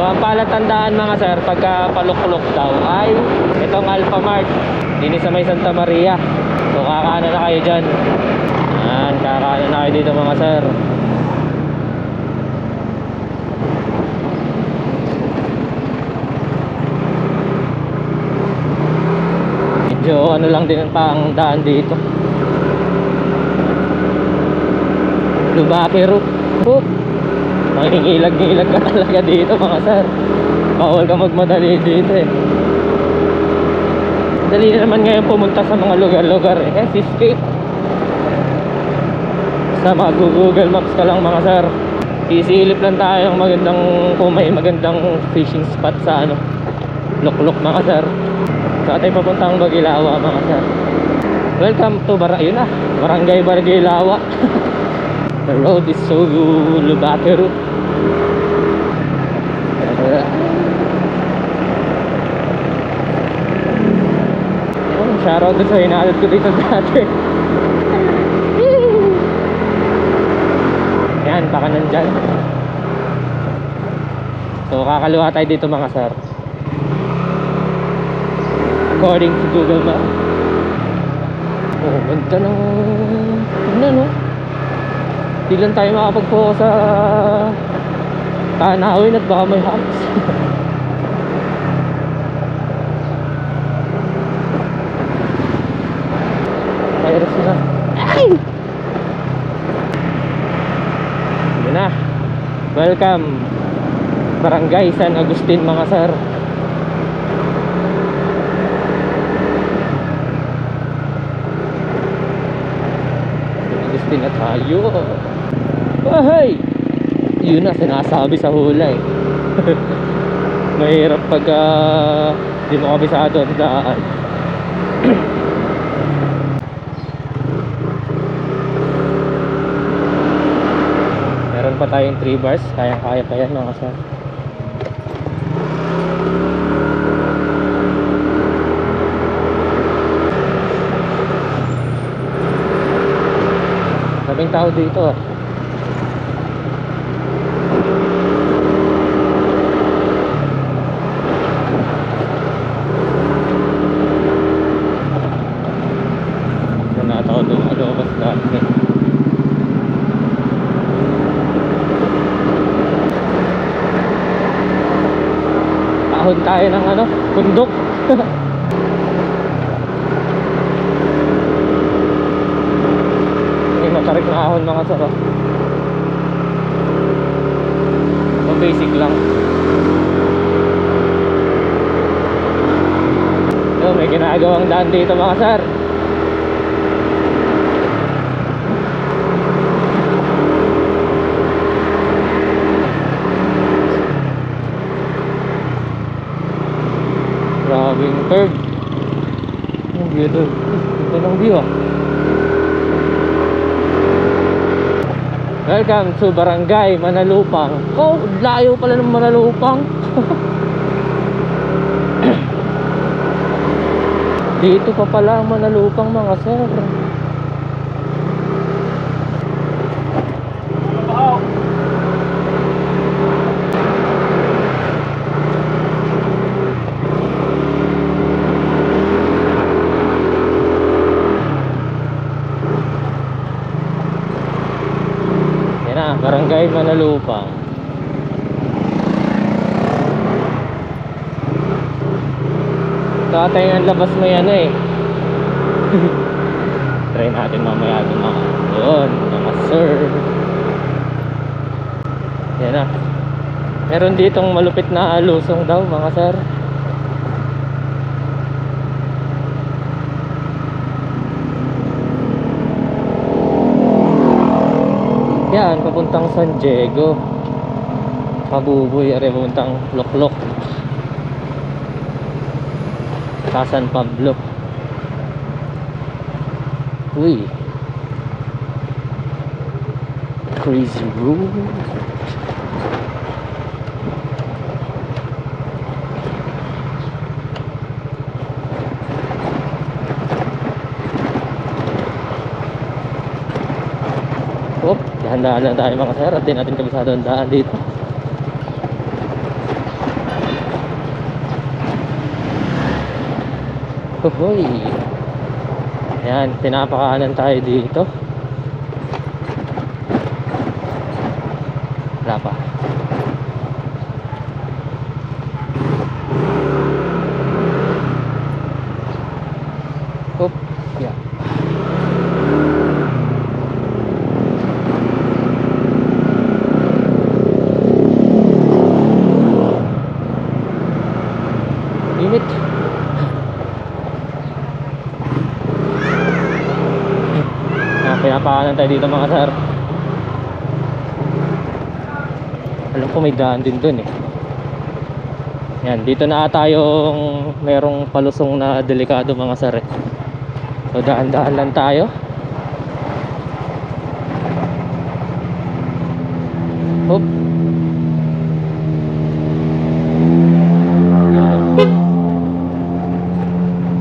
Ang palatandaan mga sir, pagka paluklok daw ay itong Alpha Mart. Dini sa may Santa Maria. So kakaano na kayo dyan. Yan, kakaano na kayo dito mga sir. Medyo ano lang din ang pang daan dito. Lubaki route. Mangingilag-ngilag ka talaga dito mga sir. Bawal ka magmadali dito eh. Dali na naman ngayon pumunta sa mga lugar-lugar eh. Escape. Sa mga Google Maps ka lang mga sir. Isilip lang tayo ng magandang, kung may magandang fishing spot sa ano, Luklok mga sir. Saan tayo papuntang Bagilawa mga sir. Welcome to Barangay Bagilawa. The road is so lubaki route. Shoutout doon sa hinalad ko dito dati. Yan, baka nandyan. So kakaliwa tayo dito mga sir, according to Google Maps. Oh, ganda ng tignan no. Di lang tayo makapag-focus sa tanawin at baka may hams. Virus na. Ay! Yun na. Welcome Barangay San Agustin mga sir. San Agustin na tayo. Hey! Yun na sinasabi sa hula eh. Mahirap pag di mo kabisado ang daan. Meron pa tayong 3 bars. Kaya-kaya pa yan mga sir. Daming tao dito ah. Natawa doon alobas dati. Ahon tayo ng ano, bundok. May matarik na ahon mga sara. So basic lang. So, may ginagawang daan dito mga sir. Grabing curve. Ang ganda. Ito lang view ah. Welcome to Barangay Manalupang. Oh, layo pala ng Manalupang. Dito pa pala ang Manalupang mga sir. Barangay Manalupang. Tatay ang labas mo yan eh. Try natin mamaya dun mga doon, mga sir. Yan na. Meron ditong malupit na lusong daw mga sir. Yan, papuntang San Diego. Kabuboy, are papuntang Luklok. Sa San Pablo. Uy. Crazy road. Dahan-dahan lang tayo mga sir. At di natin kabisado ang daan dito. Uhoy. Ayan, pinapakanan tayo dito. Wala pa. Oop, yeah. Init. Pinapakanan tayo dito mga sir. Alam ko may daan din dun eh. Yan, dito na ata yung merong palusong na delikado mga sir eh. So daan-daan lang tayo. Hop.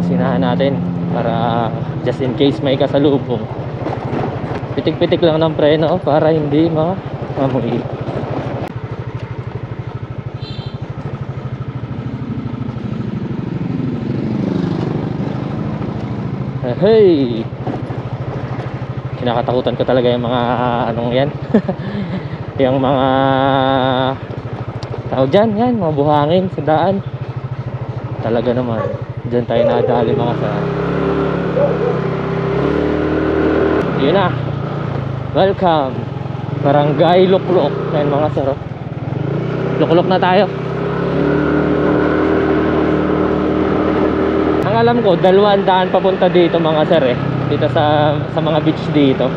Sinahan natin para just in case may kasalubong. Pitik-pitik lang ng preno para hindi mamuhi. Hey! Kinakatakutan ko talaga yung mga anong yan. Yung mga tao dyan, yan, mga buhangin sa daan. Talaga naman, dyan tayo nadali mga sa. Yun na. Welcome Barangay Luklok. Ayan mga sir, oh. Luklok na tayo. Ang alam ko, dalawang daan papunta dito mga sir eh. Dito sa mga beach dito.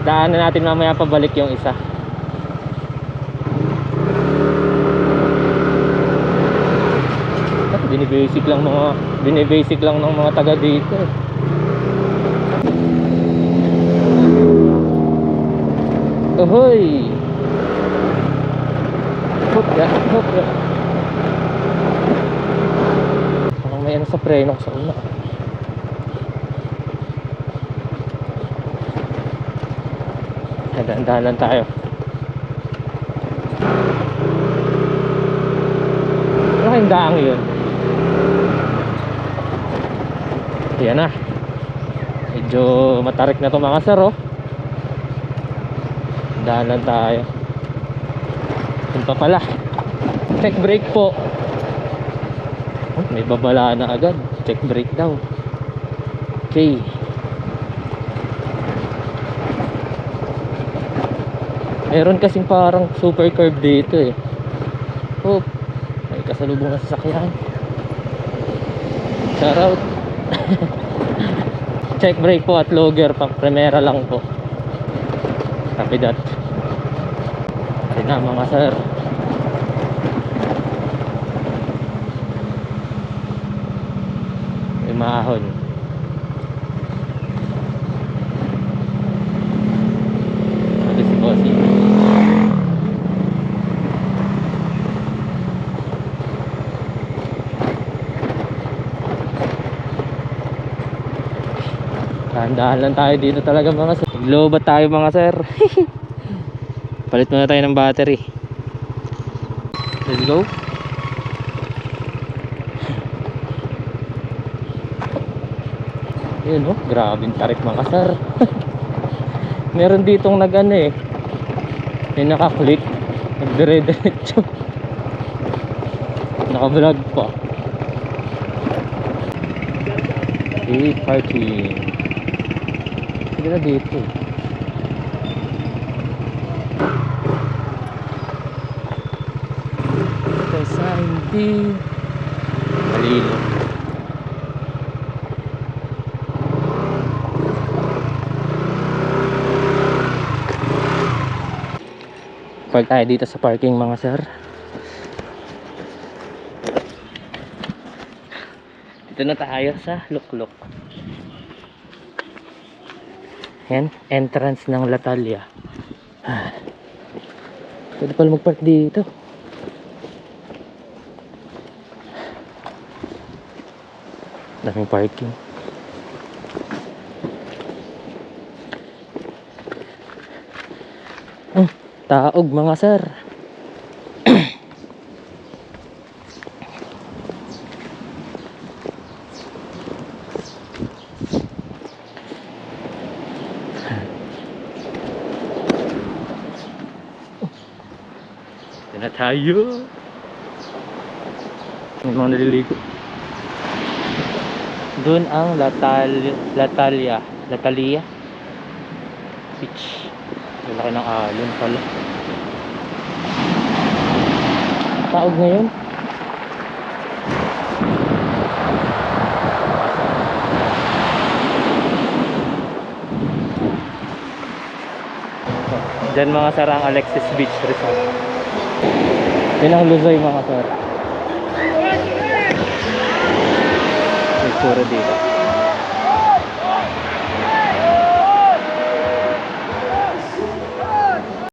Daanan natin mamaya pabalik yung isa. Binibasic lang ng mga taga dito eh. Ahoy! Hopya, hopya. Parang may ano sa preno sa una. Dahan-dahan lang tayo. Ano kayong daang yun? Yan na. Medyo matarik na to mga sir, oh. Dahan lang tayo. Yun pa pala. Check brake po. Oh, may babala na agad. Check brake daw. Okay. Meron kasing parang super curve dito eh. Oh, may kasalubong na sasakyan. Shout out. Check brake po at logger, pang primera lang po. Copy that. Ayun na mga sir. May maahon. Ito si Bossy. Dahan-dahan lang tayo dito talaga mga sir. Lobat tayo mga sir. Palit muna tayo ng battery. Let's go. Yun oh, grabing tarik mga sir. Meron ditong nag-ano eh. May naka-click. Nagdire-diretso. Naka-vlog pa. Okay, parking. Sige na dito. Kaysa hindi malino. Park tayo dito sa parking mga sir. Dito na tayo sa Luklok. Yan, entrance ng Latalia. Pwede pala mag-park dito. Daming parking. Taog mga sir. Ito na tayo. May mga naliligo. Doon ang Latalia Beach. Laki ng alon pala. Taog ngayon. Diyan mga sir ang Alexis Beach Resort. Yan ang Luzoy mga sir. May tsura dito.